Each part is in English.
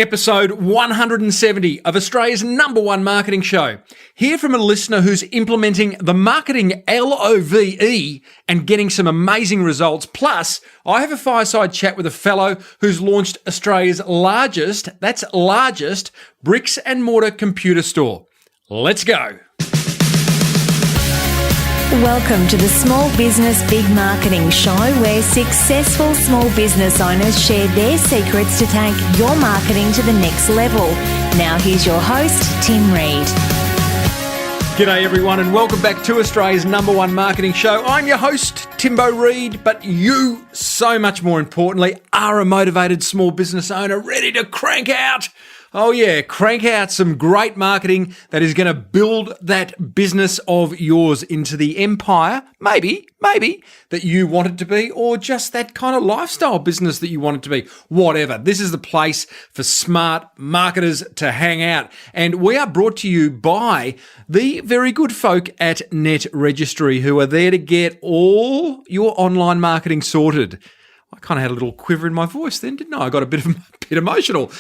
Episode 170 of Australia's #1 marketing show. Hear from a listener who's implementing the marketing LOVE and getting some amazing results. Plus, I have a fireside chat with a fellow who's launched Australia's largest bricks and mortar computer store. Let's go. Welcome to the Small Business Big Marketing Show, where successful small business owners share their secrets to take your marketing to the next level. Now here's your host, Tim Reid. G'day everyone and welcome back to Australia's #1 marketing show. I'm your host, Timbo Reid, but you, so much more importantly, are a motivated small business owner ready to crank out some great marketing that is going to build that business of yours into the empire, maybe, that you want it to be, or just that kind of lifestyle business that you want it to be, whatever. This is the place for smart marketers to hang out. And we are brought to you by the very good folk at Net Registry, who are there to get all your online marketing sorted. I kind of had a little quiver in my voice then, didn't I? I got a bit emotional.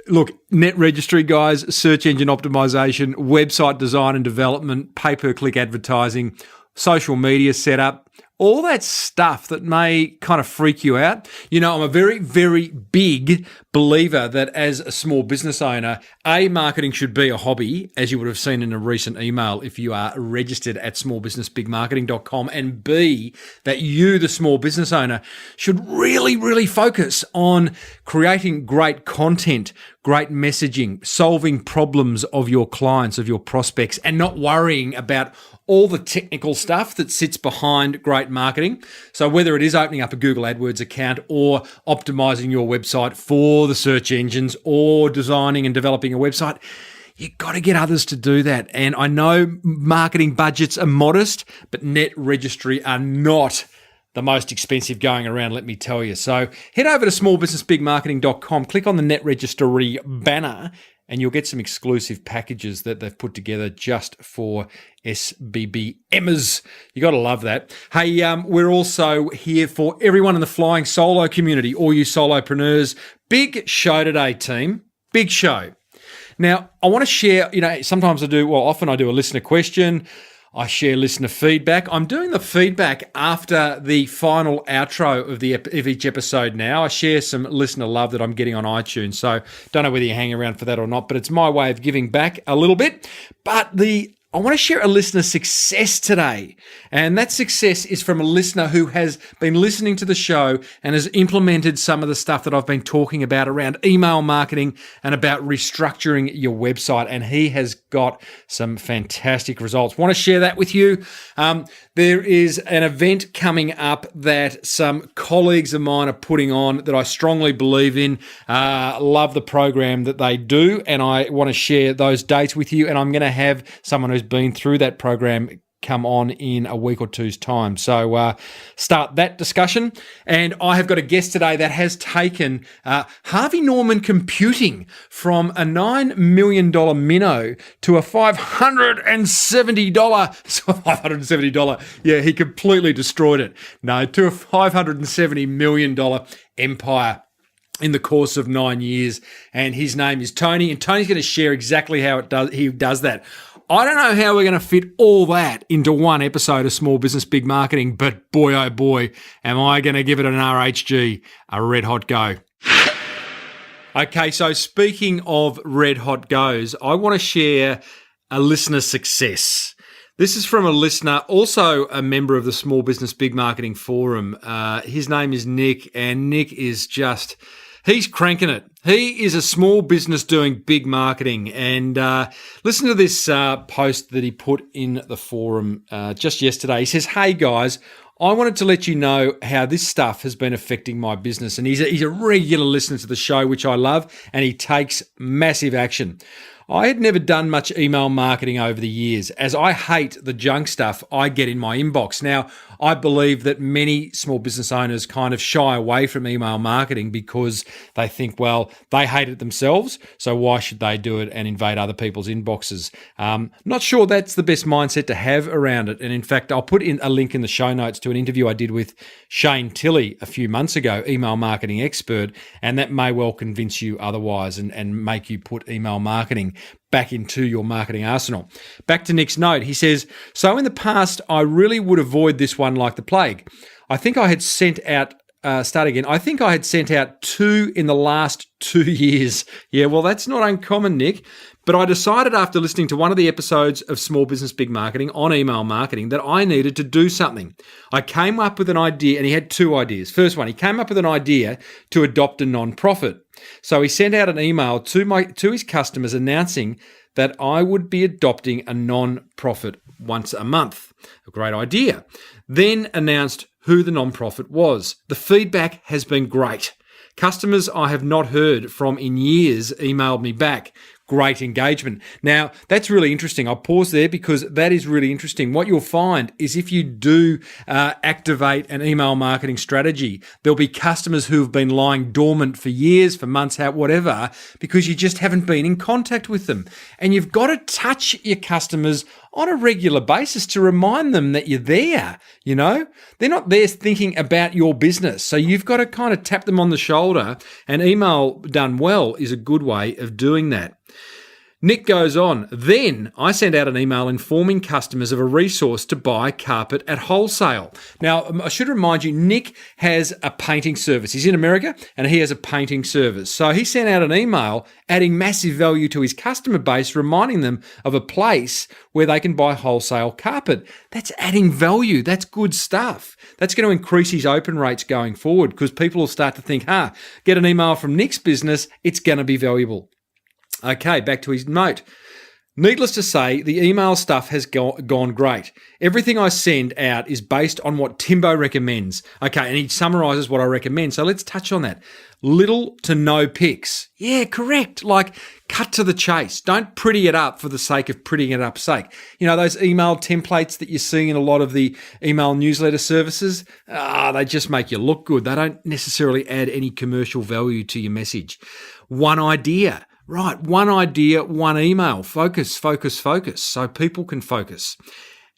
Look, Net Registry, guys, search engine optimization, website design and development, pay-per-click advertising, social media setup, all that stuff that may kind of freak you out. You know, I'm a very, very big believer that as a small business owner, A, marketing should be a hobby, as you would have seen in a recent email if you are registered at smallbusinessbigmarketing.com, and B, that you, the small business owner, should really, really focus on creating great content, great messaging, solving problems of your clients, of your prospects, and not worrying about all the technical stuff that sits behind great marketing. So whether it is opening up a Google AdWords account or optimizing your website for the search engines or designing and developing a website, you've got to get others to do that. And I know marketing budgets are modest, but Net Registry are not the most expensive going around, let me tell you. So head over to smallbusinessbigmarketing.com, click on the Net Registry banner, and you'll get some exclusive packages that they've put together just for SBBMers. You got to love that. Hey, we're also here for everyone in the flying solo community, all you solopreneurs. Big show today, team. Big show. Now, I want to share, often I do a listener question. I share listener feedback. I'm doing the feedback after the final outro of each episode now. I share some listener love that I'm getting on iTunes. So don't know whether you hang around for that or not, but it's my way of giving back a little bit. But I want to share a listener success today. And that success is from a listener who has been listening to the show and has implemented some of the stuff that I've been talking about around email marketing and about restructuring your website. And he has got some fantastic results. Want to share that with you. There is an event coming up that some colleagues of mine are putting on that I strongly believe in. Love the program that they do. And I want to share those dates with you. And I'm going to have someone who's been through that program come on in a week or two's time. So start that discussion. And I have got a guest today that has taken Harvey Norman computing from a $9 million minnow to a $570. Yeah, he completely destroyed it. No, to a $570 million empire in the course of 9 years. And his name is Tony. And Tony's going to share exactly how he does that. I don't know how we're going to fit all that into one episode of Small Business Big Marketing, but boy, oh boy, am I going to give it an RHG, a red hot go. Okay, so speaking of red hot goes, I want to share a listener success. This is from a listener, also a member of the Small Business Big Marketing Forum. His name is Nick, and Nick is just... he's cranking it. He is a small business doing big marketing. And listen to this post that he put in the forum just yesterday. He says, "Hey guys, I wanted to let you know how this stuff has been affecting my business." And he's a regular listener to the show, which I love, and he takes massive action. I had never done much email marketing over the years, as I hate the junk stuff I get in my inbox. Now, I believe that many small business owners kind of shy away from email marketing because they think, well, they hate it themselves, so why should they do it and invade other people's inboxes? Not sure that's the best mindset to have around it. And in fact, I'll put in a link in the show notes to an interview I did with Shane Tilley a few months ago, email marketing expert, and that may well convince you otherwise and make you put email marketing back into your marketing arsenal. Back to Nick's note. He says, so in the past, I really would avoid this one like the plague. I think I had sent out, I think I had sent out 2 in the last 2 years. Yeah, well, that's not uncommon, Nick. But I decided after listening to one of the episodes of Small Business Big Marketing on email marketing that I needed to do something. I came up with an idea, and he had 2 ideas. First one, he came up with an idea to adopt a non-profit. So he sent out an email to his customers announcing that I would be adopting a non-profit once a month. A great idea. Then announced who the non-profit was. The feedback has been great. Customers I have not heard from in years emailed me back. Great engagement. Now, that's really interesting. I'll pause there because that is really interesting. What you'll find is if you do activate an email marketing strategy, there'll be customers who have been lying dormant for years, for months, whatever, because you just haven't been in contact with them. And you've got to touch your customers on a regular basis to remind them that you're there, you know? They're not there thinking about your business. So you've got to kind of tap them on the shoulder, and email done well is a good way of doing that. Nick goes on, then I sent out an email informing customers of a resource to buy carpet at wholesale. Now, I should remind you, Nick has a painting service. He's in America and he has a painting service. So he sent out an email adding massive value to his customer base, reminding them of a place where they can buy wholesale carpet. That's adding value. That's good stuff. That's going to increase his open rates going forward because people will start to think, get an email from Nick's business, it's going to be valuable. Okay, back to his note. Needless to say, the email stuff has gone great. Everything I send out is based on what Timbo recommends. Okay, and he summarises what I recommend. So let's touch on that. Little to no pics. Yeah, correct. Like, cut to the chase. Don't pretty it up for the sake of prettying it up's sake. You know, those email templates that you're seeing in a lot of the email newsletter services, they just make you look good. They don't necessarily add any commercial value to your message. One idea. Right, one idea, one email. Focus, focus, focus, so people can focus.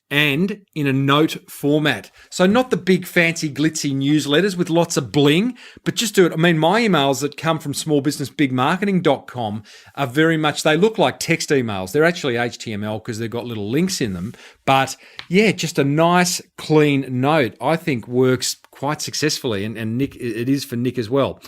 And in a note format. So not the big fancy glitzy newsletters with lots of bling, but just do it. I mean, my emails that come from smallbusinessbigmarketing.com are very much, they look like text emails. They're actually HTML because they've got little links in them. But yeah, just a nice, clean note, I think works quite successfully. And Nick, it is for Nick as well.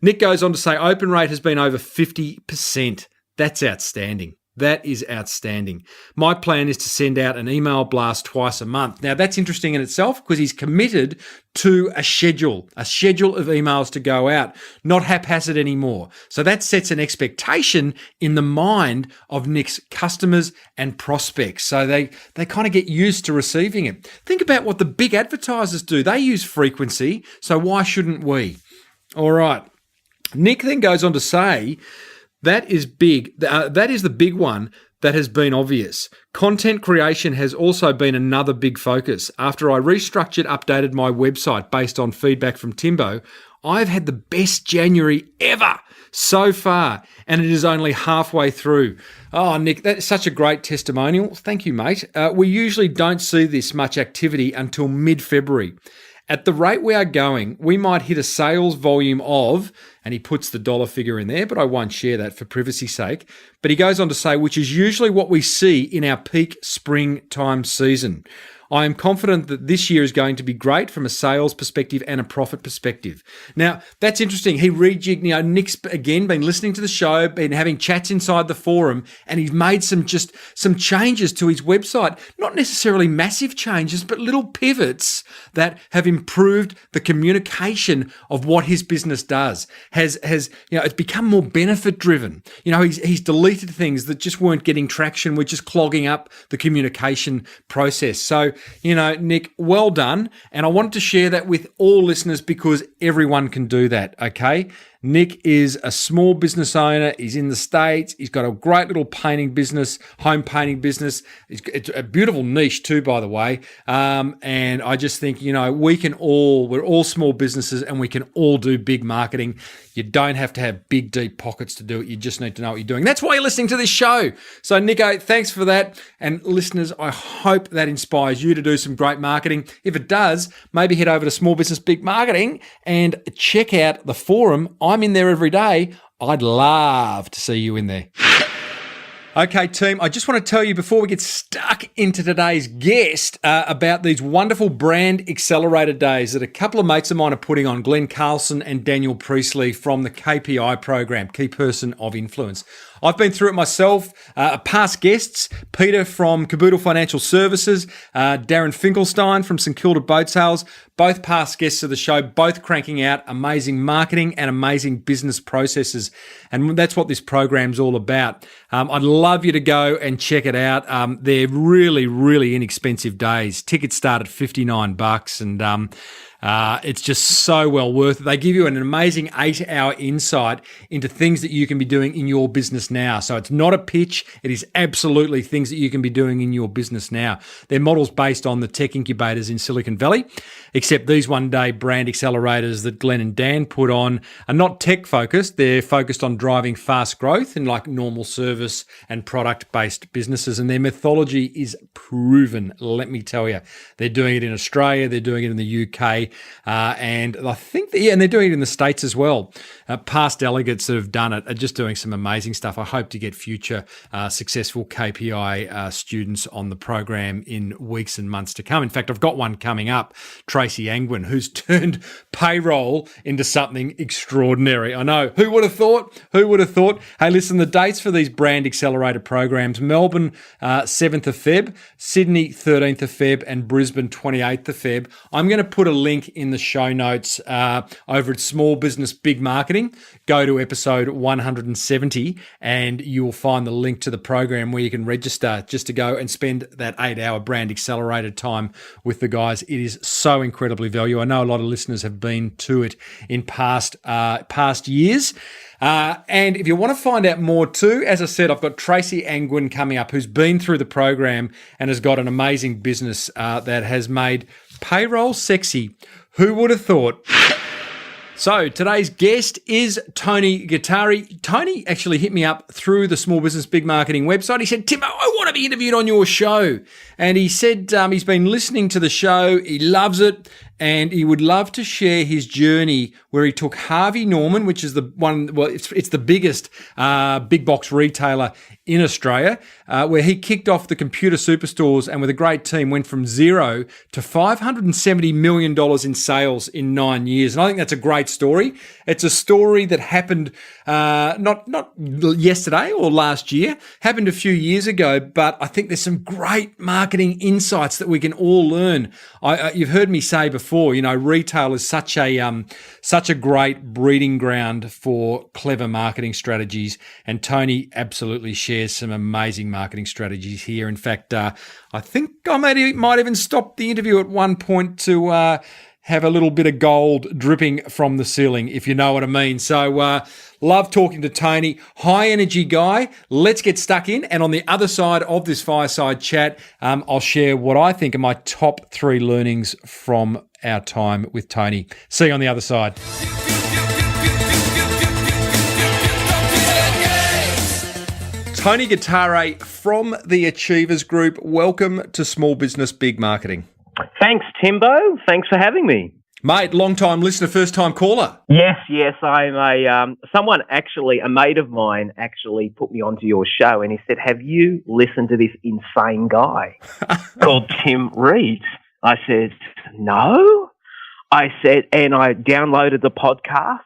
Nick goes on to say, open rate has been over 50%. That's outstanding. That is outstanding. My plan is to send out an email blast twice a month. Now, that's interesting in itself because he's committed to a schedule of emails to go out, not haphazard anymore. So that sets an expectation in the mind of Nick's customers and prospects. So they kind of get used to receiving it. Think about what the big advertisers do. They use frequency, so why shouldn't we? All right. Nick then goes on to say, that is big. That is the big one that has been obvious. Content creation has also been another big focus. After I restructured, updated my website based on feedback from Timbo, I've had the best January ever so far, and it is only halfway through. Oh, Nick, that's such a great testimonial. Thank you, mate. We usually don't see this much activity until mid-February. At the rate we are going, we might hit a sales volume of, and he puts the dollar figure in there, but I won't share that for privacy's sake. But he goes on to say, which is usually what we see in our peak springtime season. I am confident that this year is going to be great from a sales perspective and a profit perspective. Now, that's interesting. He rejigged, Nick's, again, been listening to the show, been having chats inside the forum, and he's made some changes to his website. Not necessarily massive changes, but little pivots that have improved the communication of what his business does. It's become more benefit driven. He's deleted things that just weren't getting traction, which is clogging up the communication process. So, Nick, well done. And I wanted to share that with all listeners because everyone can do that, okay? Nick is a small business owner. He's in the States. He's got a great little painting business, home painting business. It's a beautiful niche too, by the way. And I just think, we're all small businesses and we can all do big marketing. You don't have to have big, deep pockets to do it. You just need to know what you're doing. That's why you're listening to this show. So, Nico, thanks for that. And listeners, I hope that inspires you to do some great marketing. If it does, maybe head over to Small Business Big Marketing and check out the forum. I'm in there every day. I'd love to see you in there. Okay, team, I just want to tell you before we get stuck into today's guest about these wonderful brand accelerator days that a couple of mates of mine are putting on, Glenn Carlson and Daniel Priestley from the KPI program, Key Person of Influence. I've been through it myself. Past guests, Peter from Caboodle Financial Services, Darren Finkelstein from St Kilda Boat Sales, both past guests of the show, both cranking out amazing marketing and amazing business processes. And that's what this program's all about. I'd love you to go and check it out. They're really, really inexpensive days. Tickets start at $59 and it's just so well worth it. They give you an amazing 8-hour insight into things that you can be doing in your business now. So it's not a pitch. It is absolutely things that you can be doing in your business now. Their model's based on the tech incubators in Silicon Valley, except these one-day brand accelerators that Glenn and Dan put on are not tech-focused. They're focused on driving fast growth in like normal service and product-based businesses. And their methodology is proven, let me tell you. They're doing it in Australia. They're doing it in the UK. And I think, and they're doing it in the States as well. Past delegates that have done it are just doing some amazing stuff. I hope to get future successful KPI students on the program in weeks and months to come. In fact, I've got one coming up, Tracy Angwin, who's turned payroll into something extraordinary. I know. Who would have thought? Who would have thought? Hey, listen, the dates for these brand accelerator programs, Melbourne, 7th of Feb, Sydney, 13th of Feb, and Brisbane, 28th of Feb. I'm going to put a link in the show notes over at Small Business Big Marketing. Go to episode 170 and you'll find the link to the program where you can register just to go and spend that 8-hour brand accelerator time with the guys. It is so incredibly valuable. I know a lot of listeners have been to it in past years. And if you want to find out more too, as I said, I've got Tracy Angwin coming up, who's been through the program and has got an amazing business that has made payroll sexy. Who would have thought? So today's guest is Tony Gattari. Tony actually hit me up through the Small Business Big Marketing website. He said, Timbo, I want to be interviewed on your show. And he said he's been listening to the show. He loves it. And he would love to share his journey where he took Harvey Norman, which is the one, well, it's the biggest big box retailer in Australia, where he kicked off the computer superstores and with a great team went from zero to $570 million in sales in 9 years. And I think that's a great story. It's a story that happened not yesterday or last year, happened a few years ago, but I think there's some great marketing insights that we can all learn. You've heard me say before, retail is such a great breeding ground for clever marketing strategies, and Tony absolutely shares some amazing marketing strategies here. In fact, I think I might even stop the interview at one point to have a little bit of gold dripping from the ceiling, if you know what I mean. So love talking to Tony, high energy guy. Let's get stuck in. And on the other side of this fireside chat, I'll share what I think are my top 3 learnings from our time with Tony. See you on the other side. Tony Gattari from the Achievers Group. Welcome to Small Business Big Marketing. Thanks, Timbo. Thanks for having me. Mate, long-time listener, first-time caller. Yes. I'm a mate of mine actually put me onto your show and he said, have you listened to this insane guy called Tim Reid? I said, no. I said, and I downloaded the podcast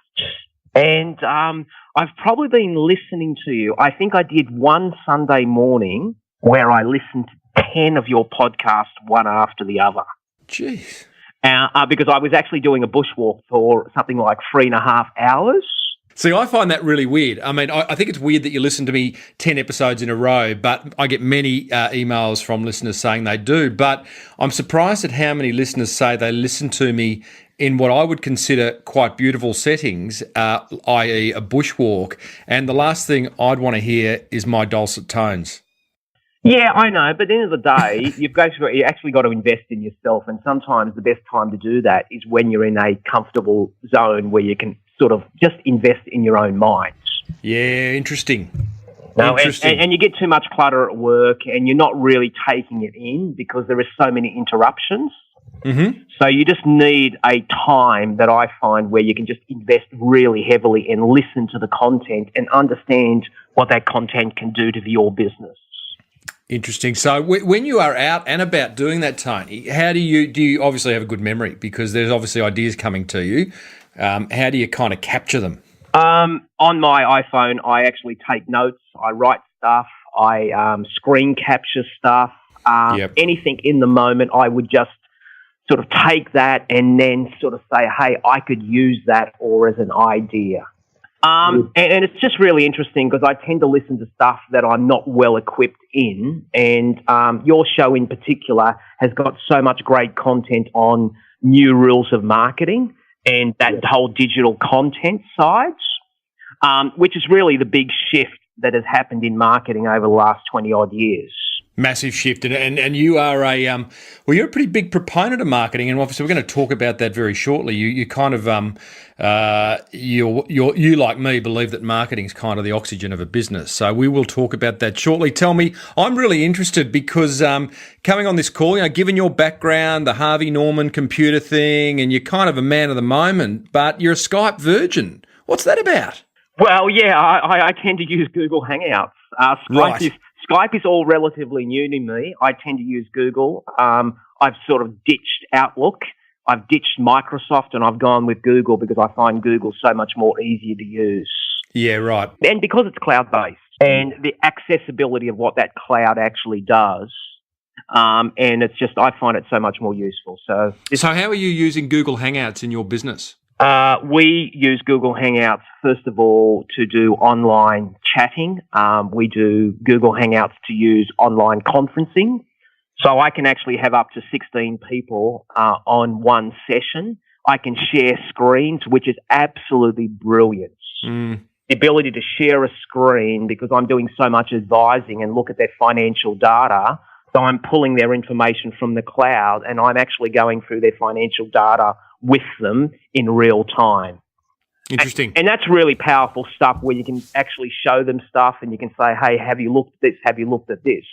and I've probably been listening to you. I think I did one Sunday morning where I listened to 10 of your podcasts, one after the other. Jeez. Because I was actually doing a bushwalk for something like 3.5 hours. See, I find that really weird. I mean, I think it's weird that you listen to me 10 episodes in a row, but I get many emails from listeners saying they do. But I'm surprised at how many listeners say they listen to me in what I would consider quite beautiful settings, i.e. a bushwalk, and the last thing I'd want to hear is my dulcet tones. Yeah, I know, but at the end of the day, you actually got to invest in yourself, and sometimes the best time to do that is when you're in a comfortable zone where you can sort of just invest in your own mind. Yeah, interesting. No, and you get too much clutter at work, and you're not really taking it in because there are so many interruptions. Mm-hmm. So you just need a time that I find where you can just invest really heavily and listen to the content and understand what that content can do to your business. Interesting. So when you are out and about doing that, Tony, how do you obviously have a good memory because there's obviously ideas coming to you. How do you kind of capture them? On my iPhone, I actually take notes. I write stuff. I screen capture stuff. Anything in the moment, I would just sort of take that and then sort of say, hey, I could use that or as an idea. And it's just really interesting because I tend to listen to stuff that I'm not well equipped in. And your show in particular has got so much great content on new rules of marketing and that whole digital content side, which is really the big shift that has happened in marketing over the last 20-odd years. Massive shift, and you are you're a pretty big proponent of marketing, and obviously we're going to talk about that very shortly. You kind of you like me believe that marketing is kind of the oxygen of a business, so we will talk about that shortly. Tell me, I'm really interested because coming on this call, given your background, the Harvey Norman computer thing, and you're kind of a man of the moment, but you're a Skype virgin. What's that about? Well, yeah, I tend to use Google Hangouts. Skype is all relatively new to me. I tend to use Google. I've sort of ditched Outlook. I've ditched Microsoft, and I've gone with Google because I find Google so much more easier to use. Yeah, right. And because it's cloud-based and the accessibility of what that cloud actually does, and it's just I find it so much more useful. So how are you using Google Hangouts in your business? We use Google Hangouts, first of all, to do online chatting. We do Google Hangouts to use online conferencing. So I can actually have up to 16 people on one session. I can share screens, which is absolutely brilliant. The ability to share a screen because I'm doing so much advising and look at their financial data. So I'm pulling their information from the cloud and I'm actually going through their financial data with them in real time. Interesting. And that's really powerful stuff where you can actually show them stuff and you can say, hey, have you looked at this? Have you looked at this?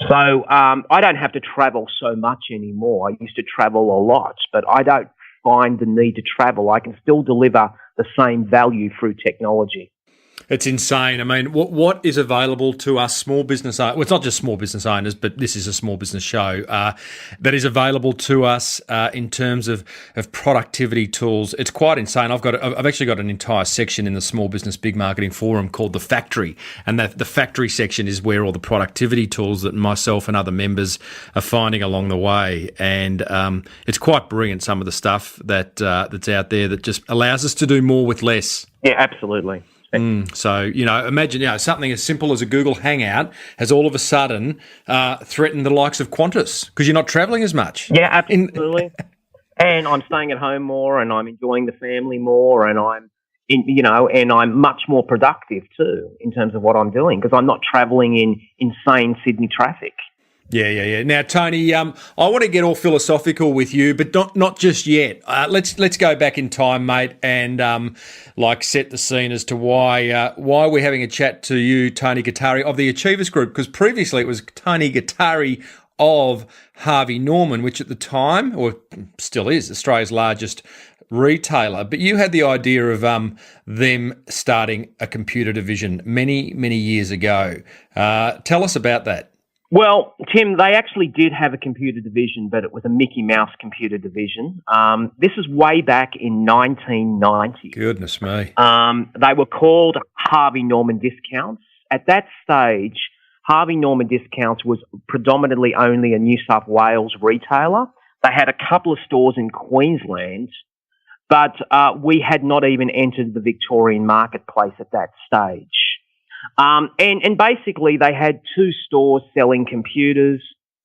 So I don't have to travel so much anymore. I used to travel a lot, but I don't find the need to travel. I can still deliver the same value through technology. It's insane. I mean, what is available to us small business owners? Well, it's not just small business owners, but this is a small business show that is available to us in terms of productivity tools. It's quite insane. I've actually got an entire section in the Small Business Big Marketing Forum called The Factory, and the Factory section is where all the productivity tools that myself and other members are finding along the way. And it's quite brilliant, some of the stuff that's out there that just allows us to do more with less. Yeah, absolutely. So, imagine, something as simple as a Google Hangout has all of a sudden threatened the likes of Qantas because you're not travelling as much. Yeah, absolutely. And I'm staying at home more and I'm enjoying the family more and I'm much more productive too in terms of what I'm doing because I'm not travelling in insane Sydney traffic. Yeah. Now, Tony, I want to get all philosophical with you, but not just yet. Let's go back in time, mate, and set the scene as to why we're having a chat to you, Tony Gattari of the Achievers Group, because previously it was Tony Gattari of Harvey Norman, which at the time, or still is, Australia's largest retailer. But you had the idea of them starting a computer division many, many years ago. Tell us about that. Well, Tim, they actually did have a computer division, but it was a Mickey Mouse computer division. This is way back in 1990. Goodness me. They were called Harvey Norman Discounts. At that stage, Harvey Norman Discounts was predominantly only a New South Wales retailer. They had a couple of stores in Queensland, but we had not even entered the Victorian marketplace at that stage. And basically they had two stores selling computers.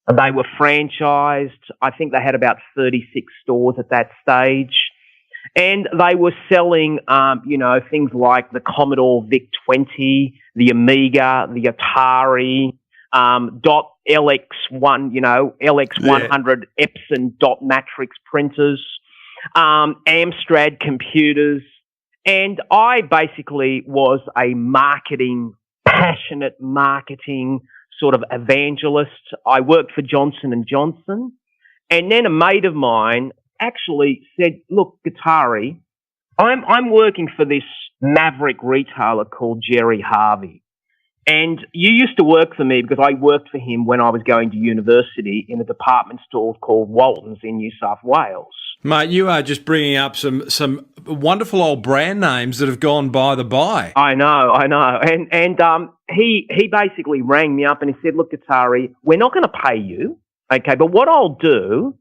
They were franchised. I think they had about 36 stores at that stage. And they were selling, things like the Commodore VIC-20, the Amiga, the Atari, dot LX1, LX100 Epson dot matrix printers, Amstrad computers. And I basically was a passionate marketing sort of evangelist. I worked for Johnson & Johnson. And then a mate of mine actually said, look, Gattari, I'm working for this maverick retailer called Jerry Harvey. And you used to work for me because I worked for him when I was going to university in a department store called Walton's in New South Wales. Mate, you are just bringing up some wonderful old brand names that have gone by the by. I know. And he basically rang me up and he said, look, Gattari, we're not going to pay you, okay, but what I'll do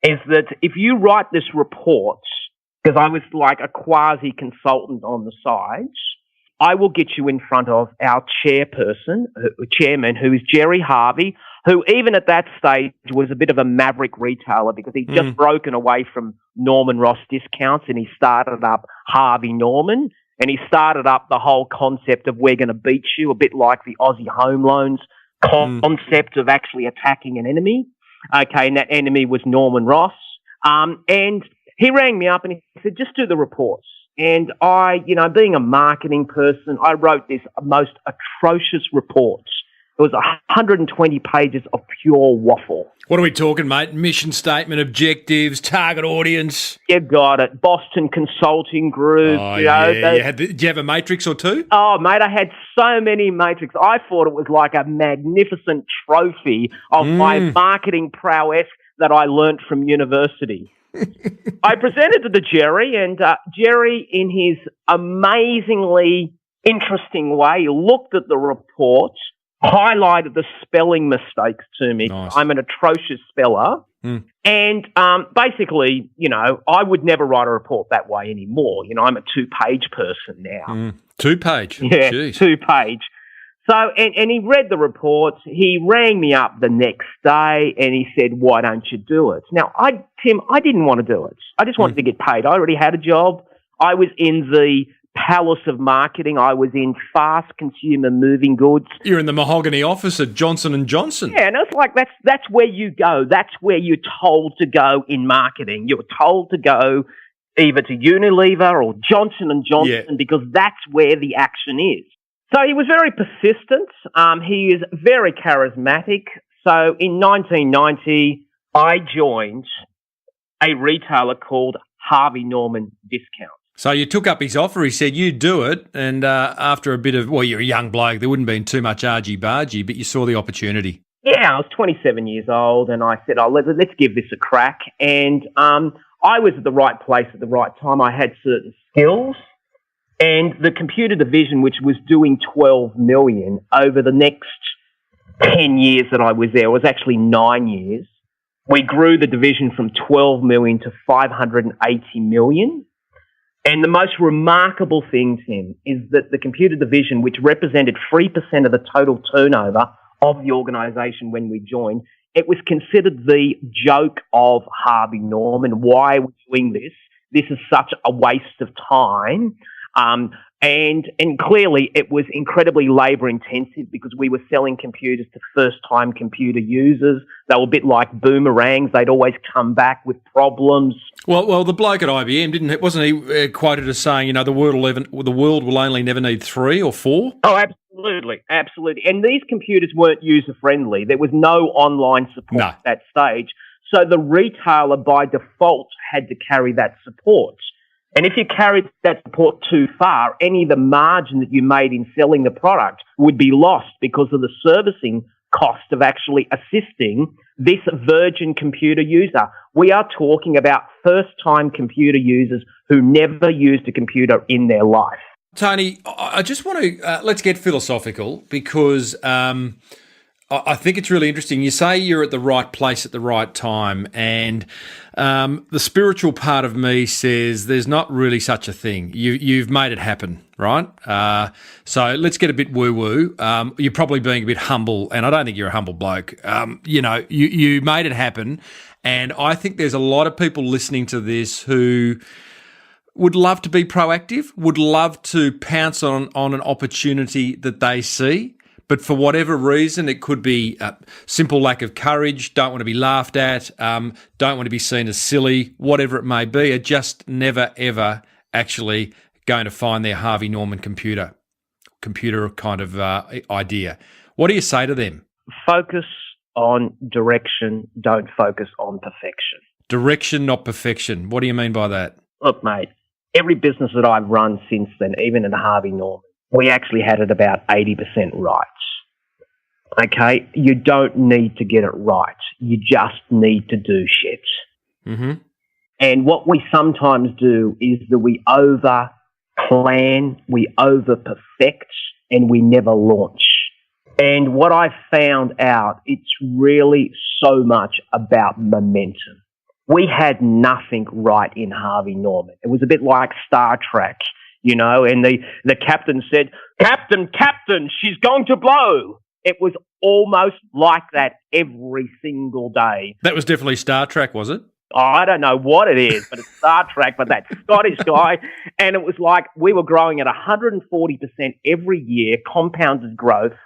is that if you write this report, because I was like a quasi-consultant on the sides, I will get you in front of our chairman, who is Jerry Harvey, who even at that stage was a bit of a maverick retailer because he'd just broken away from Norman Ross Discounts and he started up Harvey Norman, and he started up the whole concept of we're going to beat you, a bit like the Aussie home loans concept of actually attacking an enemy. Okay, and that enemy was Norman Ross. And he rang me up and he said, just do the reports. And I, being a marketing person, I wrote this most atrocious report. It was 120 pages of pure waffle. What are we talking, mate? Mission statement, objectives, target audience? You got it. Boston Consulting Group. Oh, yeah. Did you have a matrix or two? Oh, mate, I had so many matrix. I thought it was like a magnificent trophy of my marketing prowess that I learnt from university. I presented it to Jerry, and Jerry, in his amazingly interesting way, looked at the report, highlighted the spelling mistakes to me. Nice. I'm an atrocious speller. And basically, I would never write a report that way anymore. I'm a 2-page person now. 2-page? Yeah, Jeez. 2-page. So, and he read the report. He rang me up the next day and he said, why don't you do it? Now, Tim, I didn't want to do it. I just wanted to get paid. I already had a job. I was in the palace of marketing. I was in fast consumer moving goods. You're in the mahogany office at Johnson & Johnson. Yeah, and it's like that's where you go. That's where you're told to go in marketing. You're told to go either to Unilever or Johnson & Johnson because that's where the action is. So he was very persistent. He is very charismatic. So in 1990, I joined a retailer called Harvey Norman Discounts. So you took up his offer. He said, you do it. And after a bit of, you're a young bloke. There wouldn't have been too much argy-bargy, but you saw the opportunity. Yeah, I was 27 years old and I said, let's give this a crack. And I was at the right place at the right time. I had certain skills. And the computer division, which was doing $12 million over the next 10 years that I was there, it was actually 9 years. We grew the division from $12 million to $580 million. And the most remarkable thing, Tim, is that the computer division, which represented 3% of the total turnover of the organisation when we joined, it was considered the joke of Harvey Norman. Why are we doing this? This is such a waste of time. And clearly it was incredibly labour intensive because we were selling computers to first time computer users. They were a bit like boomerangs. They'd always come back with problems. Well, the bloke at IBM wasn't he quoted as saying, the world will only never need 3 or 4? Oh, absolutely. And these computers weren't user friendly. There was no online support at that stage. So the retailer by default had to carry that support. And if you carried that support too far, any of the margin that you made in selling the product would be lost because of the servicing cost of actually assisting this virgin computer user. We are talking about first-time computer users who never used a computer in their life. Tony, I just want to, let's get philosophical because I think it's really interesting. You say you're at the right place at the right time, and the spiritual part of me says there's not really such a thing. You've made it happen, right? So let's get a bit woo-woo. You're probably being a bit humble, and I don't think you're a humble bloke. You made it happen, and I think there's a lot of people listening to this who would love to be proactive, would love to pounce on an opportunity that they see. But for whatever reason, it could be a simple lack of courage, don't want to be laughed at, don't want to be seen as silly, whatever it may be, are just never, ever actually going to find their Harvey Norman computer kind of idea. What do you say to them? Focus on direction, don't focus on perfection. Direction, not perfection. What do you mean by that? Look, mate, every business that I've run since then, even in Harvey Norman, we actually had it about 80% right. Okay? You don't need to get it right. You just need to do shit. Mm-hmm. And what we sometimes do is that we over-plan, we over-perfect, and we never launch. And what I've found out, it's really so much about momentum. We had nothing right in Harvey Norman. It was a bit like Star Trek. And the captain said, Captain, she's going to blow. It was almost like that every single day. That was definitely Star Trek, was it? I don't know what it is, but it's Star Trek, but that Scottish guy. And it was like we were growing at 140% every year, compounded growth.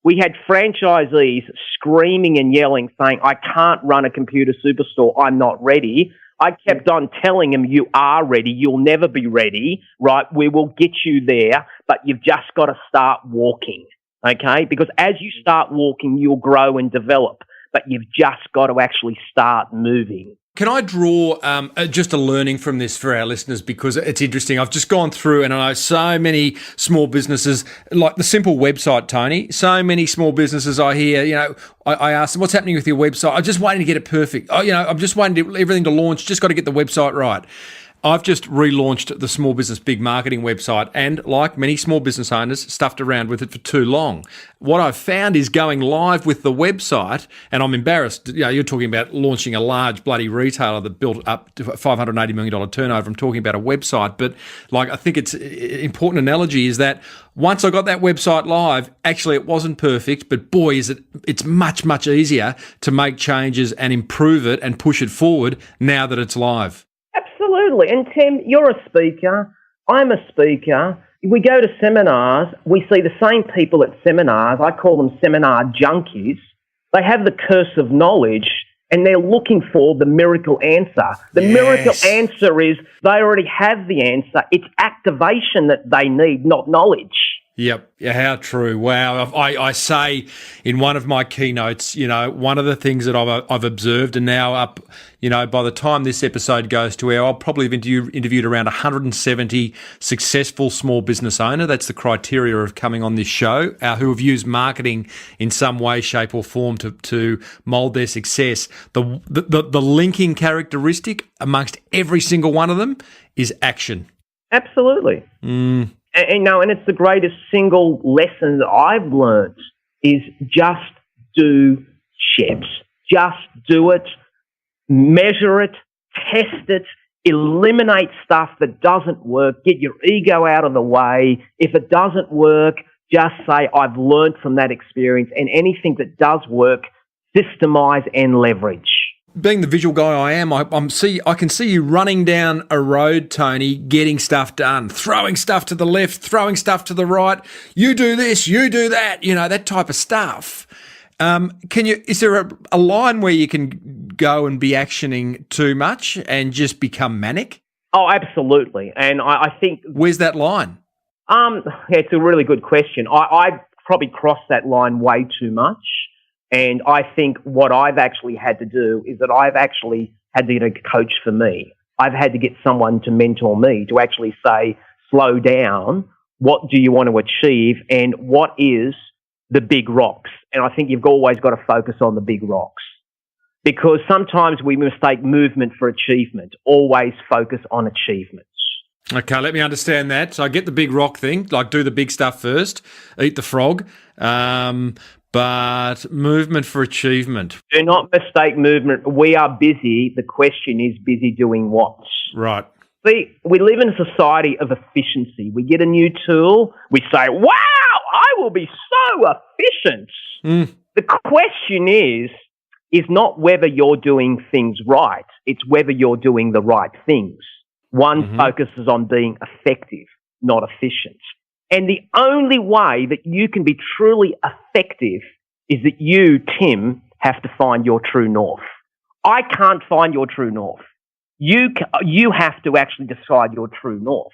We had franchisees screaming and yelling, saying, I can't run a computer superstore. I'm not ready. I kept on telling him, you are ready. You'll never be ready, right? We will get you there, but you've just got to start walking, okay? Because as you start walking, you'll grow and develop, but you've just got to actually start moving. Can I draw just a learning from this for our listeners, because it's interesting. I've just gone through and I know so many small businesses, like the simple website, Tony, so many small businesses I hear, I ask them, what's happening with your website? I'm just waiting to get it perfect. I'm just waiting to everything to launch, just got to get the website right. I've just relaunched the Small Business Big Marketing website and, like many small business owners, stuffed around with it for too long. What I've found is going live with the website, and I'm embarrassed, you're talking about launching a large bloody retailer that built up to a $580 million turnover. I'm talking about a website, but I think it's an important analogy is that once I got that website live, actually it wasn't perfect, but boy, it's much, much easier to make changes and improve it and push it forward now that it's live. Absolutely. And Tim, you're a speaker. I'm a speaker. We go to seminars. We see the same people at seminars. I call them seminar junkies. They have the curse of knowledge and they're looking for the miracle answer. The miracle answer is they already have the answer. It's activation that they need, not knowledge. Yep. Yeah, how true. Wow. I say in one of my keynotes, one of the things that I've observed, and now up, by the time this episode goes to air, I'll probably have interviewed around 170 successful small business owner. That's the criteria of coming on this show, who have used marketing in some way, shape or form to mould their success. The linking characteristic amongst every single one of them is action. Absolutely. And it's the greatest single lesson that I've learned is just do shit. Just do it, measure it, test it, eliminate stuff that doesn't work, get your ego out of the way. If it doesn't work, just say, I've learned from that experience, and anything that does work, systemize and leverage. Being the visual guy I am, I can see you running down a road, Tony, getting stuff done, throwing stuff to the left, throwing stuff to the right. You do this, you do that, that type of stuff. Is there a line where you can go and be actioning too much and just become manic? Oh, absolutely. And I think... Where's that line? It's a really good question. I probably crossed that line way too much. And I think what I've actually had to do is that I've actually had to get a coach for me. I've had to get someone to mentor me to actually say, slow down, what do you want to achieve and what is the big rocks? And I think you've always got to focus on the big rocks because sometimes we mistake movement for achievement. Always focus on achievements. Okay, let me understand that. So I get the big rock thing, like do the big stuff first, eat the frog. but movement for achievement. Do not mistake movement. We are busy. The question is busy doing what? Right. See, we live in a society of efficiency. We get a new tool. We say, wow, I will be so efficient. The question is not whether you're doing things right. It's whether you're doing the right things. One focuses on being effective, not efficient. And the only way that you can be truly effective is that you, Tim, have to find your true north. I can't find your true north. You have to actually decide your true north.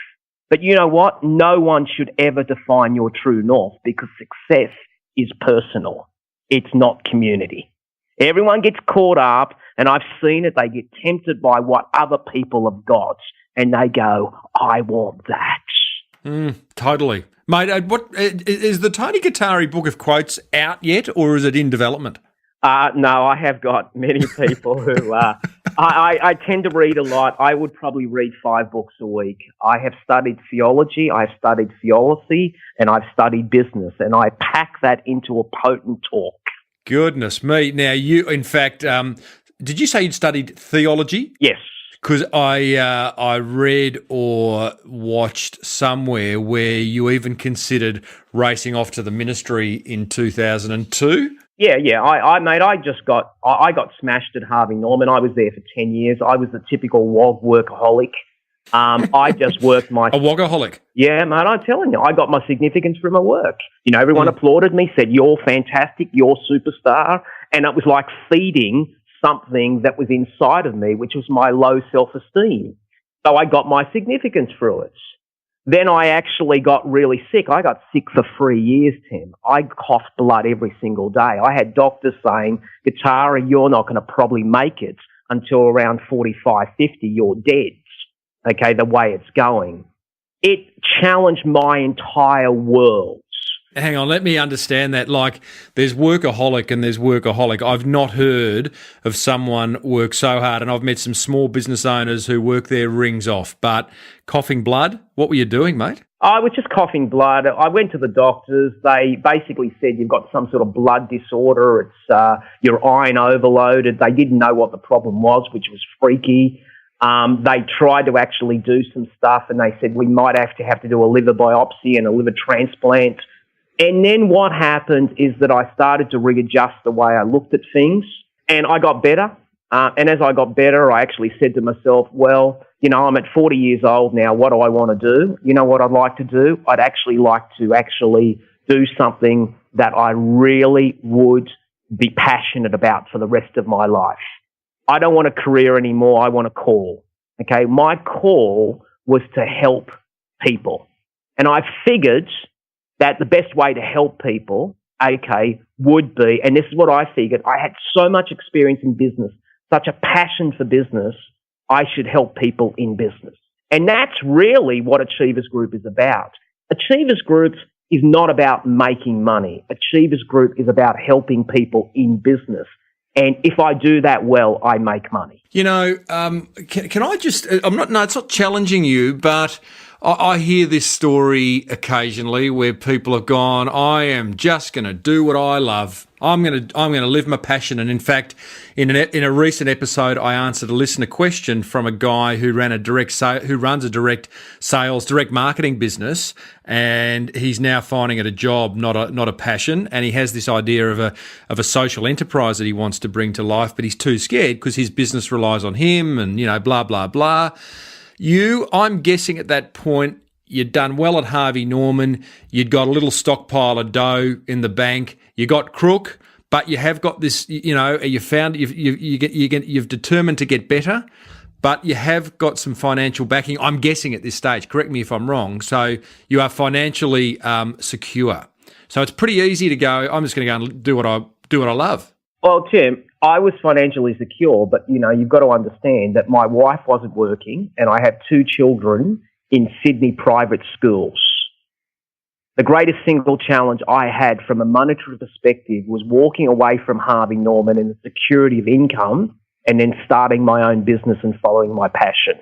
But you know what? No one should ever define your true north because success is personal. It's not community. Everyone gets caught up, and I've seen it. They get tempted by what other people have got, and they go, I want that. Totally. Mate, what is the Tony Gattari book of quotes out yet, or is it in development? No, I have got many people who... I tend to read a lot. I would probably read 5 books a week. I have studied theology, I've studied theology, and I've studied business, and I pack that into a potent talk. Goodness me. Now, you, in fact, did you say you'd studied theology? Yes. Because I read or watched somewhere where you even considered racing off to the ministry in 2002. Yeah. I got smashed at Harvey Norman. I was there for 10 years. I was the typical workaholic. I just worked my... A wogaholic? Yeah, mate, I'm telling you, I got my significance from my work. You know, everyone applauded me, said, you're fantastic, you're superstar. And it was like feeding something that was inside of me, which was my low self-esteem. So I got my significance through it. Then I actually got really sick. I got sick for 3 years, Tim. I coughed blood every single day. I had doctors saying, Gattari, you're not going to probably make it until around 45, 50, you're dead. Okay, the way it's going. It challenged my entire world. Hang on, let me understand that. Like, there's workaholic and there's workaholic. I've not heard of someone work so hard, and I've met some small business owners who work their rings off. But coughing blood, what were you doing, mate? I was just coughing blood. I went to the doctors. They basically said you've got some sort of blood disorder. It's you're iron overloaded. They didn't know what the problem was, which was freaky. They tried to actually do some stuff, and they said we might have to do a liver biopsy and a liver transplant. And then what happened is that I started to readjust the way I looked at things, and I got better. And as I got better, I actually said to myself, well, you know, I'm at 40 years old now. What do I want to do? You know what I'd like to do? I'd actually like to do something that I really would be passionate about for the rest of my life. I don't want a career anymore. I want a call. Okay, my call was to help people. And I figured that the best way to help people, would be, and this is what I figured, I had so much experience in business, such a passion for business, I should help people in business. And that's really what Achievers Group is about. Achievers Group is not about making money. Achievers Group is about helping people in business. And if I do that well, I make money. You know, can I just, it's not challenging you, but I hear this story occasionally where people have gone, I am just going to do what I love. I'm going to live my passion. And in fact, in a recent episode, I answered a listener question from a guy who runs a direct sales, direct marketing business, and he's now finding it a job, not a passion. And he has this idea of a social enterprise that he wants to bring to life, but he's too scared because his business relies on him, and blah blah blah. I'm guessing at that point, you'd done well at Harvey Norman. You'd got a little stockpile of dough in the bank. You got crook, but you have got this. You've determined to get better, but you have got some financial backing. I'm guessing at this stage. Correct me if I'm wrong. So you are financially secure. So it's pretty easy to go, I'm just going to go and do what I love. Well, Tim, I was financially secure, but, you've got to understand that my wife wasn't working and I had 2 children in Sydney private schools. The greatest single challenge I had from a monetary perspective was walking away from Harvey Norman and the security of income and then starting my own business and following my passion.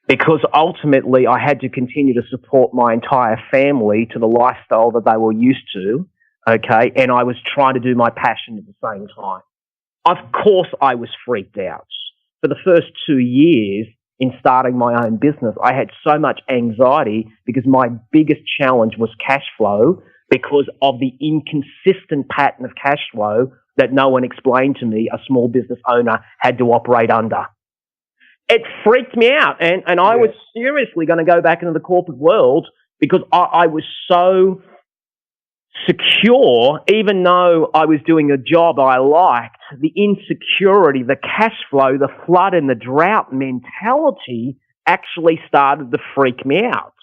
Because ultimately I had to continue to support my entire family to the lifestyle that they were used to. okay, and I was trying to do my passion at the same time. Of course, I was freaked out. For the first 2 years in starting my own business, I had so much anxiety because my biggest challenge was cash flow because of the inconsistent pattern of cash flow that no one explained to me a small business owner had to operate under. It freaked me out, and I was seriously going to go back into the corporate world because I was so secure, even though I was doing a job I liked. The insecurity, the cash flow, the flood and the drought mentality actually started to freak me out.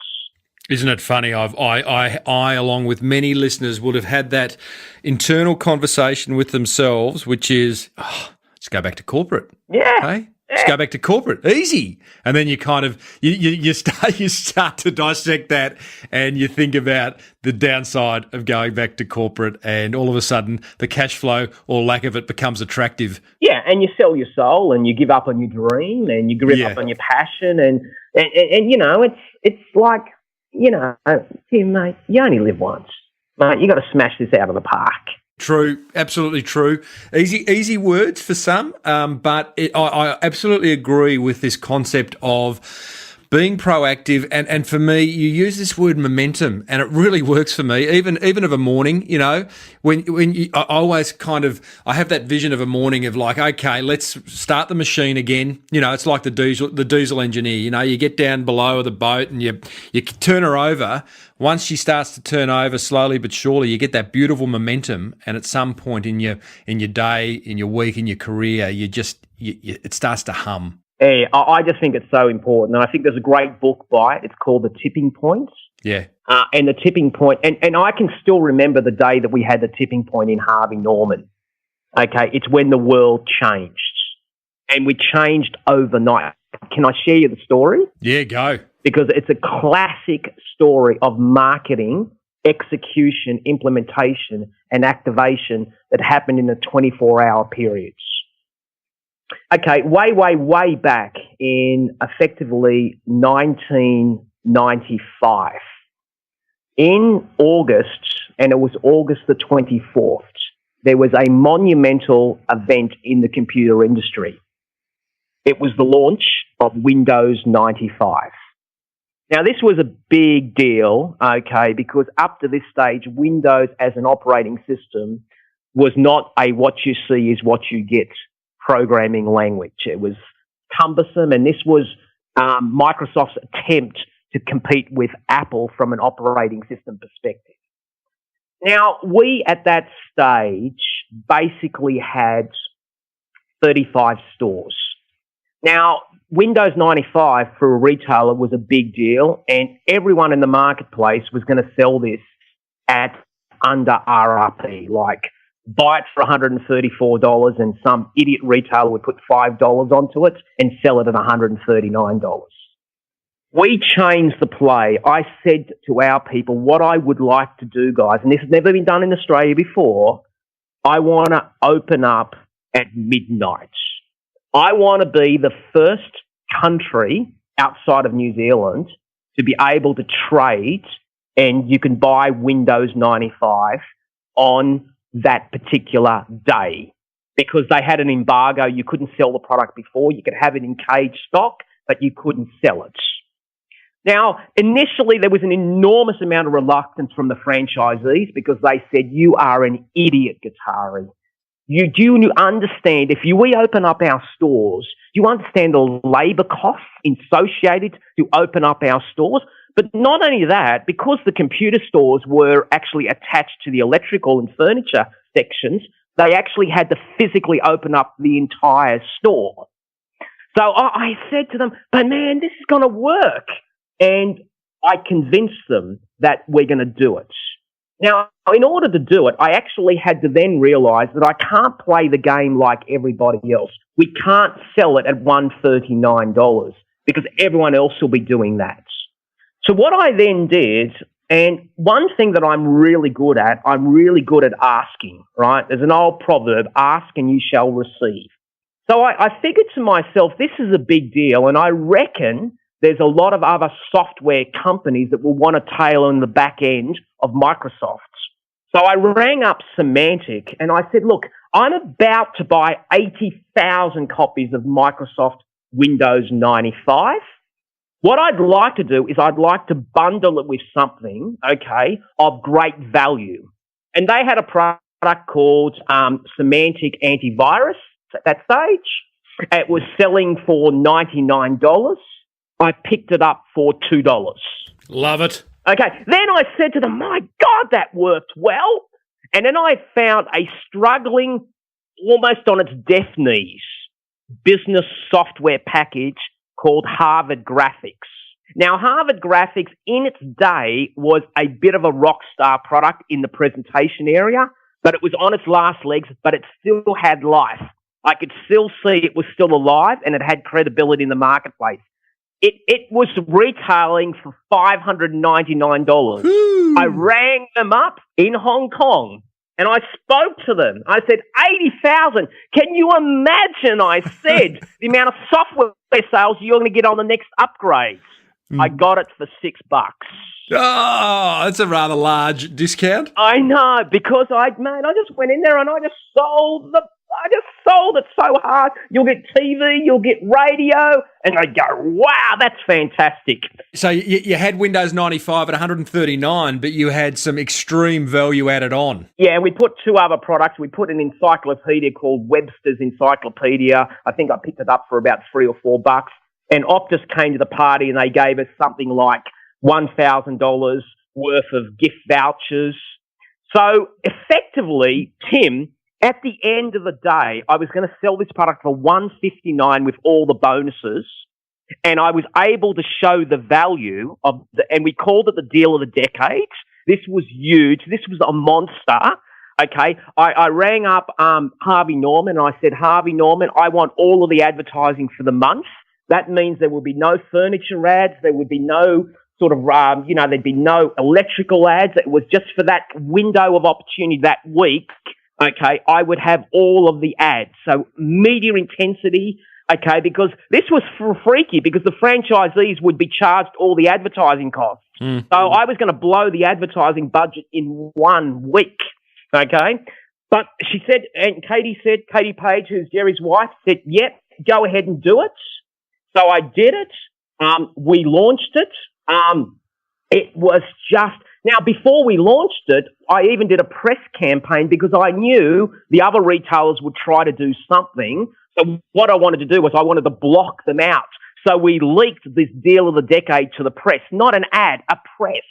Isn't it funny? I, along with many listeners, would have had that internal conversation with themselves, which is, let's go back to corporate. Yeah. Hey? Let's go back to corporate. Easy. And then you kind of you start to dissect that, and you think about the downside of going back to corporate, and all of a sudden the cash flow or lack of it becomes attractive. Yeah, and you sell your soul, and you give up on your dream, and you give up on your passion, and you know, it's like, you know, Tim, mate, you only live once, mate. You got to smash this out of the park. True, absolutely true. Easy words for some, but I absolutely agree with this concept of being proactive. And for me, you use this word momentum, and it really works for me. Even of a morning, you know, when I always I have that vision of a morning of like, okay, let's start the machine again. You know, it's like the diesel engineer. You know, you get down below the boat and you turn her over. Once she starts to turn over slowly but surely, you get that beautiful momentum, and at some point in your day, in your week, in your career, it starts to hum. Yeah, I just think it's so important, and I think there's a great book by it. It's called The Tipping Point. Yeah. And the tipping point, and I can still remember the day that we had the tipping point in Harvey Norman. Okay, it's when the world changed, and we changed overnight. Can I share you the story? Yeah, go. Because it's a classic story of marketing, execution, implementation, and activation that happened in a 24-hour period. Okay, way back in effectively 1995, in August, and it was August the 24th, there was a monumental event in the computer industry. It was the launch of Windows 95. Now, this was a big deal, okay, because up to this stage, Windows as an operating system was not a what you see is what you get programming language. It was cumbersome, and this was Microsoft's attempt to compete with Apple from an operating system perspective. Now, we at that stage basically had 35 stores. Now, Windows 95 for a retailer was a big deal, and everyone in the marketplace was going to sell this at under RRP, like buy it for $134 and some idiot retailer would put $5 onto it and sell it at $139. We changed the play. I said to our people, what I would like to do, guys, and this has never been done in Australia before, I want to open up at midnight. I want to be the first country outside of New Zealand to be able to trade, and you can buy Windows 95 on that particular day, because they had an embargo. You couldn't sell the product before. You could have it in cage stock, but you couldn't sell it. Now, initially, there was an enormous amount of reluctance from the franchisees because they said, you are an idiot, Gattari. You do understand, if we open up our stores, you understand the labour costs associated to open up our stores? But not only that, because the computer stores were actually attached to the electrical and furniture sections, they actually had to physically open up the entire store. So I said to them, but man, this is going to work. And I convinced them that we're going to do it. Now, in order to do it, I actually had to then realise that I can't play the game like everybody else. We can't sell it at $139 because everyone else will be doing that. So what I then did, and one thing that I'm really good at asking, right? There's an old proverb, ask and you shall receive. So I figured to myself, this is a big deal, and I reckon there's a lot of other software companies that will want to tailor in the back end of Microsoft. So I rang up Semantic and I said, look, I'm about to buy 80,000 copies of Microsoft Windows 95. What I'd like to do is I'd like to bundle it with something, okay, of great value. And they had a product called Semantic Antivirus at that stage. It was selling for $99. I picked it up for $2. Love it. Okay, then I said to them, my God, that worked well. And then I found a struggling, almost on its death knees, business software package called Harvard Graphics. Now, Harvard Graphics in its day was a bit of a rock star product in the presentation area, but it was on its last legs, but it still had life. I could still see it was still alive and it had credibility in the marketplace. It was retailing for $599. I rang them up in Hong Kong and I spoke to them. I said, 80,000. Can you imagine, I said, the amount of software sales you're going to get on the next upgrade? I got it for $6. Oh, that's a rather large discount. I know, because I just went in there and I just sold it so hard. You'll get TV, you'll get radio, and I go, wow, that's fantastic. So you had Windows 95 at $139, but you had some extreme value added on. Yeah, and we put two other products. We put an encyclopedia called Webster's Encyclopedia. I think I picked it up for about $3 or $4. And Optus came to the party and they gave us something like $1,000 worth of gift vouchers. So effectively, Tim, at the end of the day, I was going to sell this product for $159 with all the bonuses, and I was able to show the value of and we called it the deal of the decade. This was huge. This was a monster. Okay, I rang up Harvey Norman and I said, Harvey Norman, I want all of the advertising for the month. That means there would be no furniture ads. There would be no sort of, there'd be no electrical ads. It was just for that window of opportunity that week. Okay, I would have all of the ads. So media intensity, okay, because this was freaky because the franchisees would be charged all the advertising costs. So I was going to blow the advertising budget in 1 week, okay? But she said, and Katie Page, who's Jerry's wife, said, yep, go ahead and do it. So I did it. We launched it. It was just... Now, before we launched it, I even did a press campaign because I knew the other retailers would try to do something. So what I wanted to do was I wanted to block them out. So we leaked this deal of the decade to the press, not an ad, a press.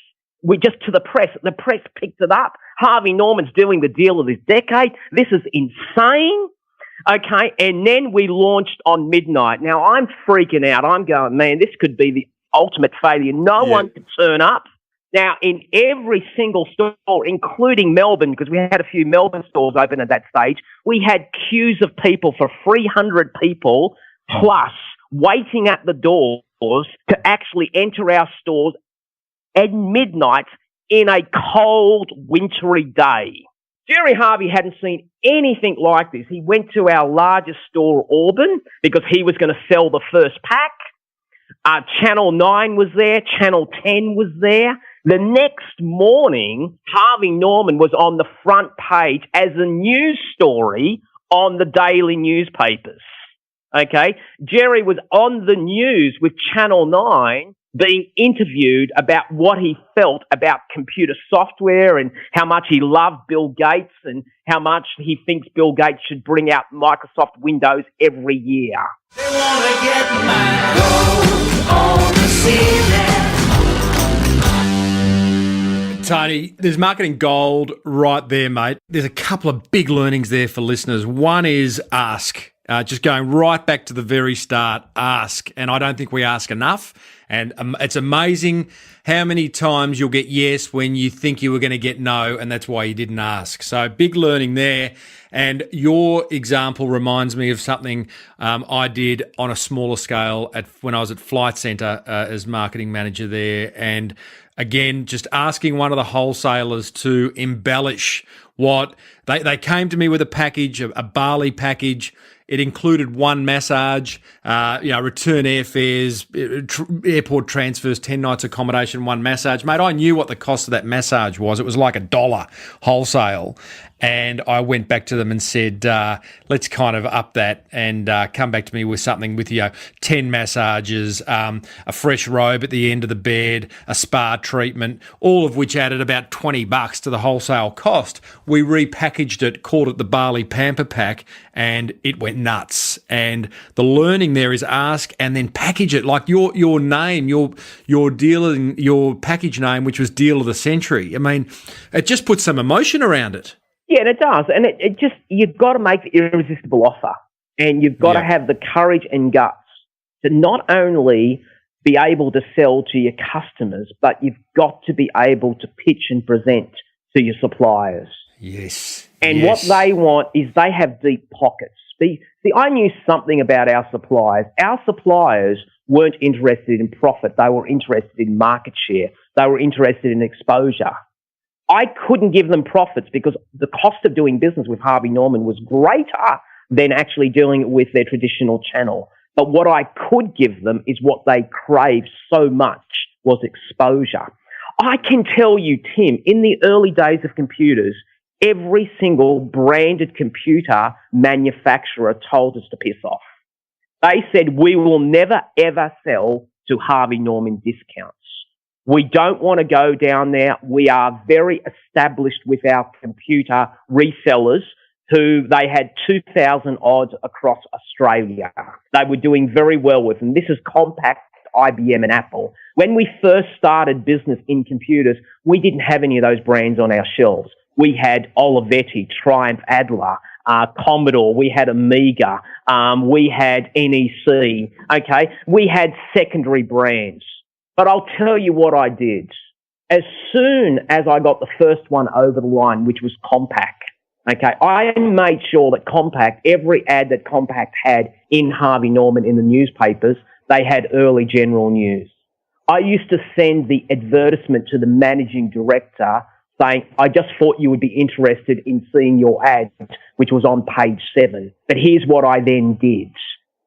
To the press. The press picked it up. Harvey Norman's doing the deal of this decade. This is insane. Okay, and then we launched on midnight. Now, I'm freaking out. I'm going, man, this could be the ultimate failure. No one could turn up. Now, in every single store, including Melbourne, because we had a few Melbourne stores open at that stage, we had queues of people for 300 people plus waiting at the doors to actually enter our stores at midnight in a cold, wintry day. Jerry Harvey hadn't seen anything like this. He went to our largest store, Auburn, because he was going to sell the first pack. Channel 9 was there. Channel 10 was there. The next morning, Harvey Norman was on the front page as a news story on the daily newspapers. Okay? Jerry was on the news with Channel 9 being interviewed about what he felt about computer software and how much he loved Bill Gates and how much he thinks Bill Gates should bring out Microsoft Windows every year. They want to get my gold on the ceiling. Tony, there's marketing gold right there, mate. There's a couple of big learnings there for listeners. One is ask. Just going right back to the very start, ask. And I don't think we ask enough. And it's amazing how many times you'll get yes when you think you were going to get no, and that's why you didn't ask. So big learning there. And your example reminds me of something I did on a smaller scale when I was at Flight Centre as marketing manager there. And again, just asking one of the wholesalers to embellish what they came to me with a package, a barley package. It included one massage, return airfares, airport transfers, 10 nights accommodation, one massage. Mate, I knew what the cost of that massage was. It was like $1 wholesale. And I went back to them and said, let's kind of up that and come back to me with something with, 10 massages, a fresh robe at the end of the bed, a spa treatment, all of which added about $20 to the wholesale cost. We repackaged it, called it the Bali Pamper Pack, and it went nuts. And the learning there is ask and then package it. Like your name, your dealer, your package name, which was Deal of the Century. I mean, it just puts some emotion around it. Yeah, and it does. And it just, you've got to make the irresistible offer. And you've got to have the courage and guts to not only be able to sell to your customers, but you've got to be able to pitch and present to your suppliers. Yes. And what they want is they have deep pockets. See, I knew something about our suppliers. Our suppliers weren't interested in profit. They were interested in market share. They were interested in exposure. I couldn't give them profits because the cost of doing business with Harvey Norman was greater than actually doing it with their traditional channel. But what I could give them is what they craved so much was exposure. I can tell you, Tim, in the early days of computers, every single branded computer manufacturer told us to piss off. They said, we will never, ever sell to Harvey Norman discounts. We don't want to go down there. We are very established with our computer resellers who they had 2,000 odds across Australia. They were doing very well with them. This is Compaq, IBM and Apple. When we first started business in computers, we didn't have any of those brands on our shelves. We had Olivetti, Triumph Adler, Commodore, we had Amiga, we had NEC, okay? We had secondary brands. But I'll tell you what I did. As soon as I got the first one over the line, which was Compaq, okay, I made sure that Compaq, every ad that Compaq had in Harvey Norman in the newspapers, they had early general news. I used to send the advertisement to the managing director saying, I just thought you would be interested in seeing your ad, which was on page 7. But here's what I then did.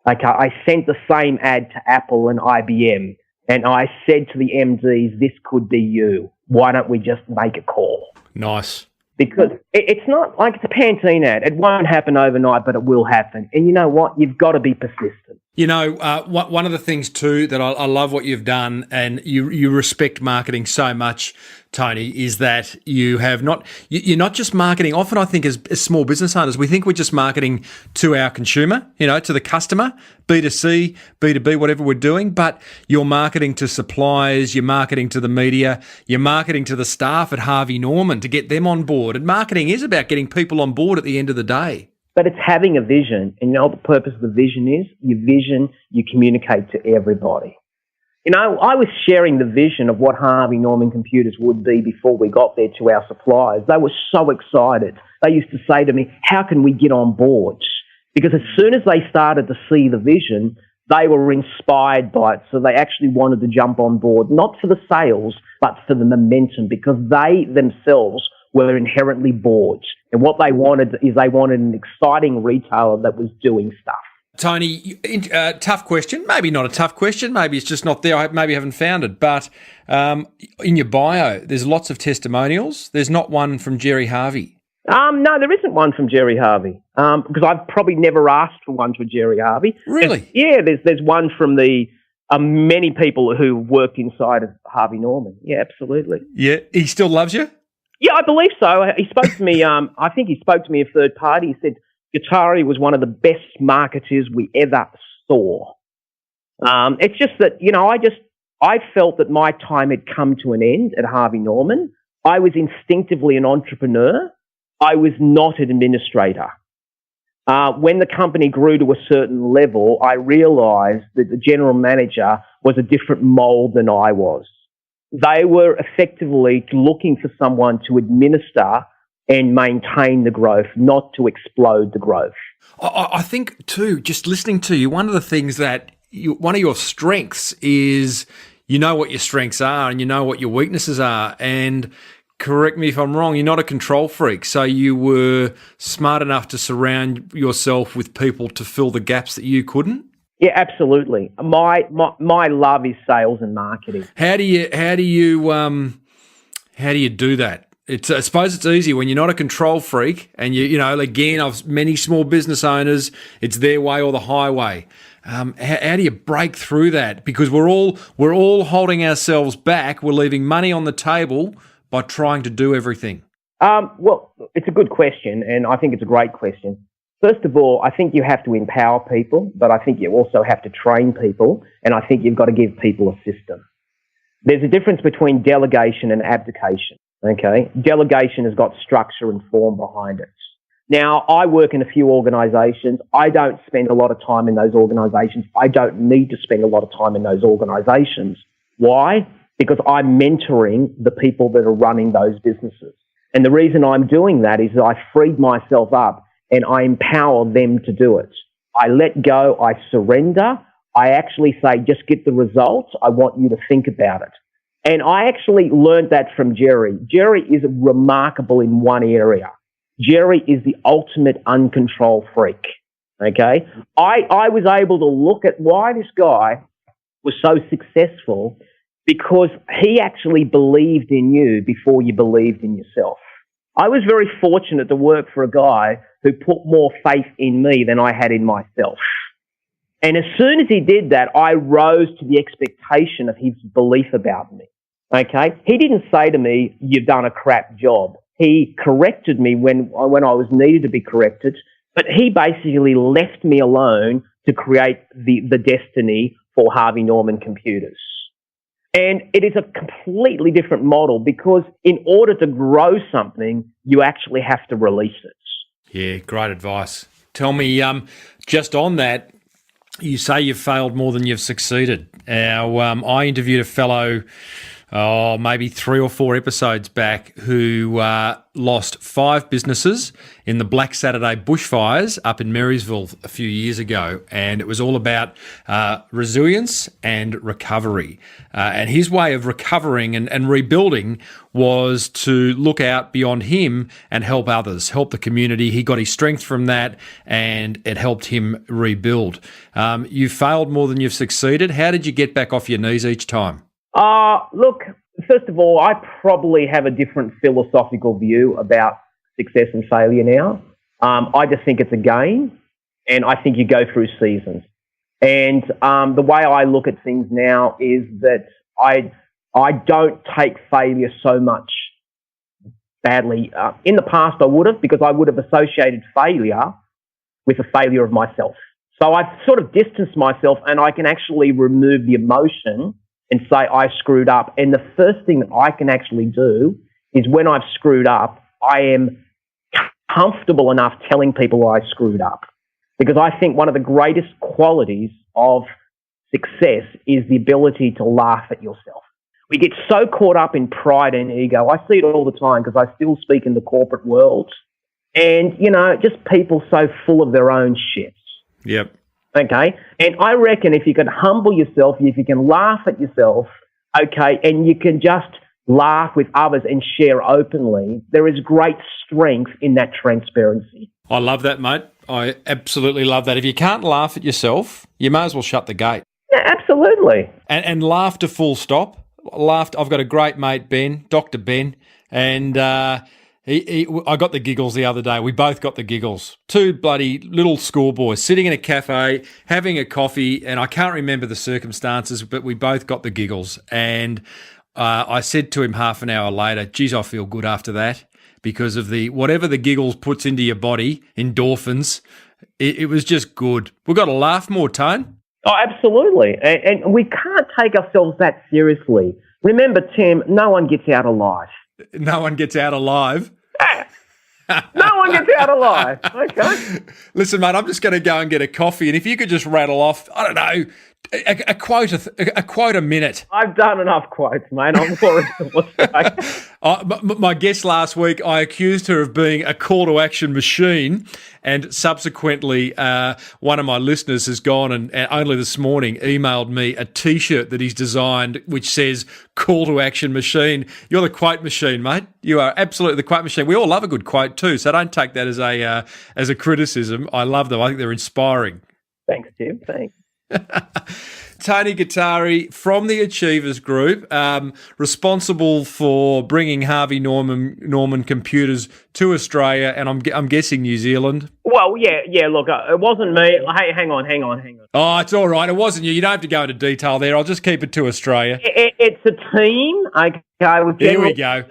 Okay, I sent the same ad to Apple and IBM. And I said to the MDs, this could be you. Why don't we just make a call? Nice. Because it's not like it's a Pantene ad. It won't happen overnight, but it will happen. And you know what? You've got to be persistent. You know, one of the things too that I love what you've done, and you respect marketing so much, Tony, is that you have you're not just marketing. Often I think as small business owners, we think we're just marketing to our consumer, to the customer, B2C, B2B, whatever we're doing, but you're marketing to suppliers, you're marketing to the media, you're marketing to the staff at Harvey Norman to get them on board. And marketing is about getting people on board at the end of the day. But it's having a vision. And you know what the purpose of the vision is? Your vision, you communicate to everybody. I was sharing the vision of what Harvey Norman Computers would be before we got there to our suppliers. They were so excited. They used to say to me, how can we get on board? Because as soon as they started to see the vision, they were inspired by it. So they actually wanted to jump on board, not for the sales, but for the momentum, because they themselves were inherently bored. And what they wanted is they wanted an exciting retailer that was doing stuff. Tony, tough question. Maybe not a tough question. Maybe it's just not there. I maybe haven't found it. But in your bio, there's lots of testimonials. There's not one from Jerry Harvey. No, there isn't one from Jerry Harvey because I've probably never asked for one for Jerry Harvey. Really? There's one from the many people who worked inside of Harvey Norman. Yeah, absolutely. Yeah, he still loves you? Yeah, I believe so. He spoke to me, I think he spoke to me a third party. He said Gattari was one of the best marketers we ever saw. It's just that, I felt that my time had come to an end at Harvey Norman. I was instinctively an entrepreneur. I was not an administrator. When the company grew to a certain level, I realised that the general manager was a different mould than I was. They were effectively looking for someone to administer and maintain the growth, not to explode the growth. I think, too, just listening to you, one of the things that one of your strengths is you know what your strengths are and you know what your weaknesses are. And correct me if I'm wrong, you're not a control freak. So you were smart enough to surround yourself with people to fill the gaps that you couldn't? Yeah, absolutely. My love is sales and marketing. How do you do that? I suppose it's easy when you're not a control freak, and again, I've many small business owners. It's their way or the highway. How do you break through that? Because we're all holding ourselves back. We're leaving money on the table by trying to do everything. Well, it's a good question, and I think it's a great question. First of all, I think you have to empower people, but I think you also have to train people, and I think you've got to give people a system. There's a difference between delegation and abdication, okay? Delegation has got structure and form behind it. Now, I work in a few organisations. I don't spend a lot of time in those organisations. I don't need to spend a lot of time in those organisations. Why? Because I'm mentoring the people that are running those businesses. And the reason I'm doing that is that I freed myself up and I empower them to do it. I let go, I surrender. I actually say, just get the results. I want you to think about it. And I actually learned that from Jerry. Jerry is remarkable in one area. Jerry is the ultimate uncontrolled freak, okay? I was able to look at why this guy was so successful because he actually believed in you before you believed in yourself. I was very fortunate to work for a guy who put more faith in me than I had in myself. And as soon as he did that, I rose to the expectation of his belief about me, okay? He didn't say to me, you've done a crap job. He corrected me when I was needed to be corrected, but he basically left me alone to create the destiny for Harvey Norman computers. And it is a completely different model because in order to grow something, you actually have to release it. Yeah, great advice. Tell me, just on that, you say you've failed more than you've succeeded. I interviewed a fellow maybe 3 or 4 episodes back who lost 5 businesses in the Black Saturday bushfires up in Marysville a few years ago, and it was all about resilience and recovery. And his way of recovering and rebuilding was to look out beyond him and help others, help the community. He got his strength from that, and it helped him rebuild. You failed more than you've succeeded. How did you get back off your knees each time? Look, first of all, I probably have a different philosophical view about success and failure now. I just think it's a game, and I think you go through seasons. And the way I look at things now is that I don't take failure so much badly. In the past, I would have, because I would have associated failure with a failure of myself. So I've sort of distanced myself, and I can actually remove the emotion and say, I screwed up. And the first thing that I can actually do is when I've screwed up, I am comfortable enough telling people I screwed up. Because I think one of the greatest qualities of success is the ability to laugh at yourself. We get so caught up in pride and ego. I see it all the time because I still speak in the corporate world. And, just people so full of their own shit. Yep. Okay, and I reckon if you can humble yourself, if you can laugh at yourself, okay, and you can just laugh with others and share openly, there is great strength in that transparency. I love that, mate. I absolutely love that. If you can't laugh at yourself, you may as well shut the gate. Yeah, absolutely. And laugh to full stop. I've got a great mate, Ben, Dr. Ben, and I got the giggles the other day. We both got the giggles. 2 bloody little schoolboys sitting in a cafe, having a coffee, and I can't remember the circumstances, but we both got the giggles. And I said to him half an hour later, geez, I feel good after that because of whatever the giggles puts into your body, endorphins, it was just good. We've got to laugh more, Tone. Oh, absolutely. And we can't take ourselves that seriously. Remember, Tim, no one gets out alive. No one gets out alive. No one gets out alive. Okay. Listen, mate, I'm just going to go and get a coffee. And if you could just rattle off, I don't know, A quote a minute. I've done enough quotes, mate. I'm more My guest last week, I accused her of being a call to action machine, and subsequently one of my listeners has gone and only this morning emailed me a T-shirt that he's designed which says call to action machine. You're the quote machine, mate. You are absolutely the quote machine. We all love a good quote too, so don't take that as a criticism. I love them. I think they're inspiring. Thanks, Tim. Thanks. Tony Gattari from the Achievers Group, responsible for bringing Harvey Norman computers to Australia, and I'm guessing New Zealand. Well, yeah. Look, it wasn't me. Hey, hang on. Oh, it's all right. It wasn't you. You don't have to go into detail there. I'll just keep it to Australia. It's a team. Okay. With Here we go.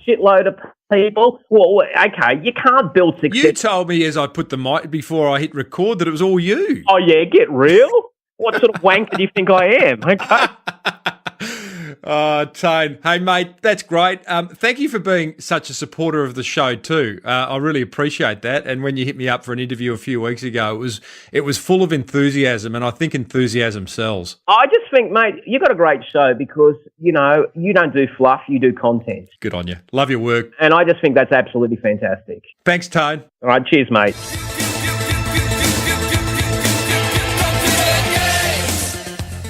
Shitload of people. Well, okay, you can't build success. You told me as I put the mic before I hit record that it was all you. Oh, yeah, get real? What sort of wanker do you think I am? Okay. Tone. Hey, mate, that's great. Thank you for being such a supporter of the show too. I really appreciate that. And when you hit me up for an interview a few weeks ago, it was full of enthusiasm, and I think enthusiasm sells. I just think, mate, you've got a great show because, you don't do fluff, you do content. Good on you. Love your work. And I just think that's absolutely fantastic. Thanks, Tone. All right, cheers, mate.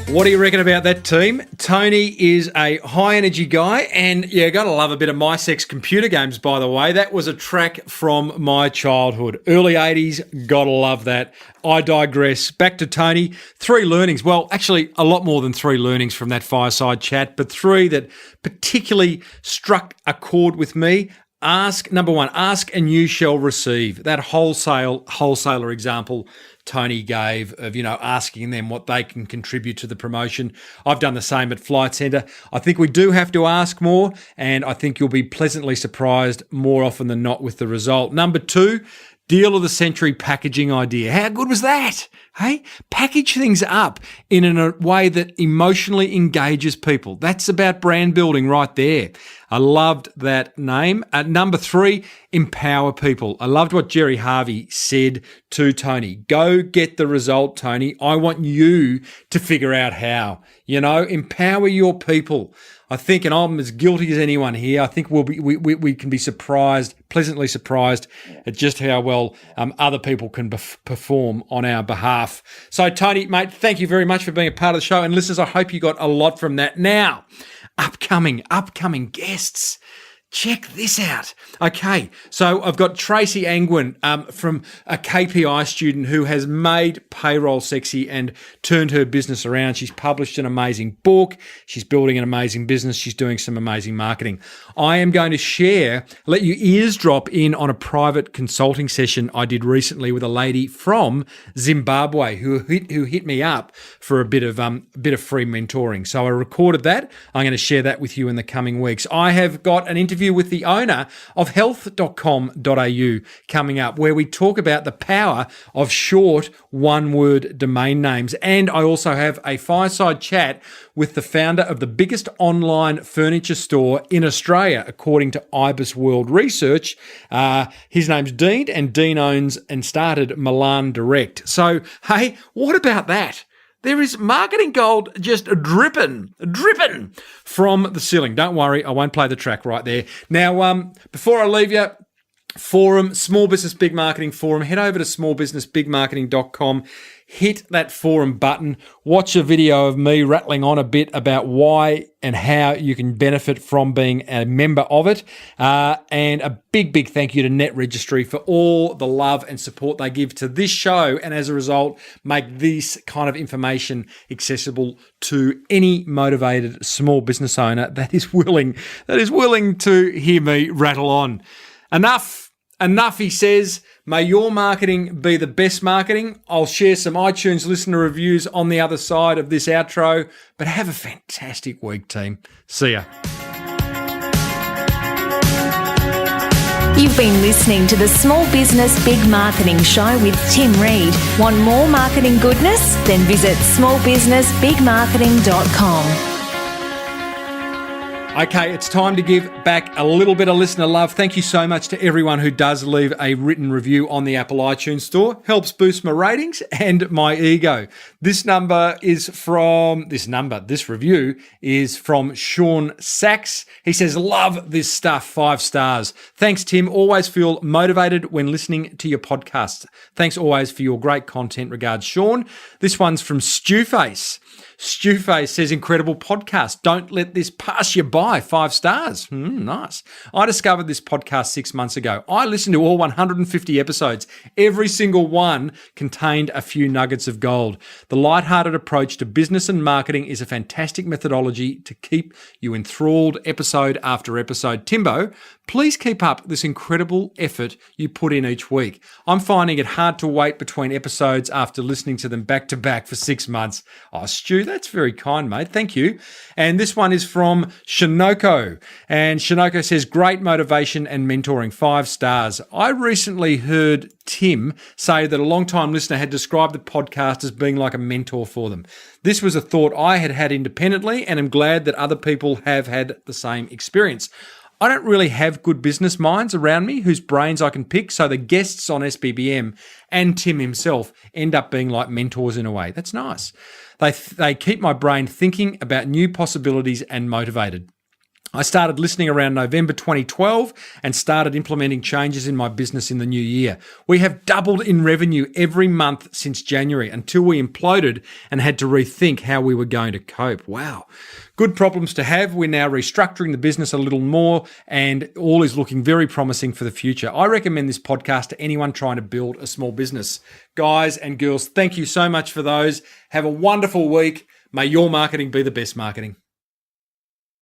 What do you reckon about that team? Tony is a high-energy guy, and you got to love a bit of My Sex Computer Games, by the way. That was a track from my childhood. Early 80s, got to love that. I digress. Back to Tony. 3 learnings. Well, actually, a lot more than 3 learnings from that fireside chat, but 3 that particularly struck a chord with me. Number 1, ask and you shall receive. That wholesaler example Tony gave of, asking them what they can contribute to the promotion. I've done the same at Flight Centre. I think we do have to ask more, and I think you'll be pleasantly surprised more often than not with the result. Number 2, deal of the century packaging idea. How good was that? Hey, package things up in a way that emotionally engages people. That's about brand building right there. I loved that name. Number 3, empower people. I loved what Jerry Harvey said to Tony. Go get the result, Tony. I want you to figure out how. Empower your people. I think, and I'm as guilty as anyone here, I think we can be pleasantly surprised at just how well other people can perform on our behalf. So, Tony, mate, thank you very much for being a part of the show. And listeners, I hope you got a lot from that. Now, upcoming guests. Check this out. Okay, so I've got Tracy Angwin from a KPI student who has made payroll sexy and turned her business around. She's published an amazing book. She's building an amazing business. She's doing some amazing marketing. I am going to let you eavesdrop in on a private consulting session I did recently with a lady from Zimbabwe who hit me up for a bit of free mentoring. So I recorded that. I'm going to share that with you in the coming weeks. I have got an interview with the owner of health.com.au coming up, where we talk about the power of short one-word domain names. And I also have a fireside chat with the founder of the biggest online furniture store in Australia, according to IBIS World Research. His name's Dean, and Dean owns and started Milan Direct. So, hey, what about that? There is marketing gold just dripping from the ceiling. Don't worry, I won't play the track right there. Now, before I leave you, forum, Small Business Big Marketing Forum, head over to smallbusinessbigmarketing.com. Hit that forum button, watch a video of me rattling on a bit about why and how you can benefit from being a member of it. And a big thank you to Net Registry for all the love and support they give to this show, and as a result, make this kind of information accessible to any motivated small business owner that is willing to hear me rattle on. Enough, he says. May your marketing be the best marketing. I'll share some iTunes listener reviews on the other side of this outro, but have a fantastic week, team. See ya. You've been listening to the Small Business Big Marketing Show with Tim Reid. Want more marketing goodness? Then visit smallbusinessbigmarketing.com. Okay, it's time to give back a little bit of listener love. Thank you so much to everyone who does leave a written review on the Apple iTunes store. Helps boost my ratings and my ego. This review is from Sean Sachs. He says, love this stuff, 5 stars. Thanks, Tim. Always feel motivated when listening to your podcast. Thanks always for your great content. Regards, Sean. This one's from Stewface. Stewface says, incredible podcast. Don't let this pass you by. 5 stars. Nice. I discovered this podcast 6 months ago. I listened to all 150 episodes. Every single one contained a few nuggets of gold. The lighthearted approach to business and marketing is a fantastic methodology to keep you enthralled episode after episode. Timbo, please keep up this incredible effort you put in each week. I'm finding it hard to wait between episodes after listening to them back to back for 6 months. Oh, Stu, that's very kind, mate. Thank you. And this one is from Shinoko. And Shinoko says, great motivation and mentoring, 5 stars. I recently heard Tim say that a long-time listener had described the podcast as being like a mentor for them. This was a thought I had had independently, and I'm glad that other people have had the same experience. I don't really have good business minds around me whose brains I can pick, so the guests on SBBM and Tim himself end up being like mentors in a way. That's nice. They keep my brain thinking about new possibilities and motivated. I started listening around November 2012 and started implementing changes in my business in the new year. We have doubled in revenue every month since January until we imploded and had to rethink how we were going to cope. Wow. Good problems to have. We're now restructuring the business a little more and all is looking very promising for the future. I recommend this podcast to anyone trying to build a small business. Guys and girls, thank you so much for those. Have a wonderful week. May your marketing be the best marketing.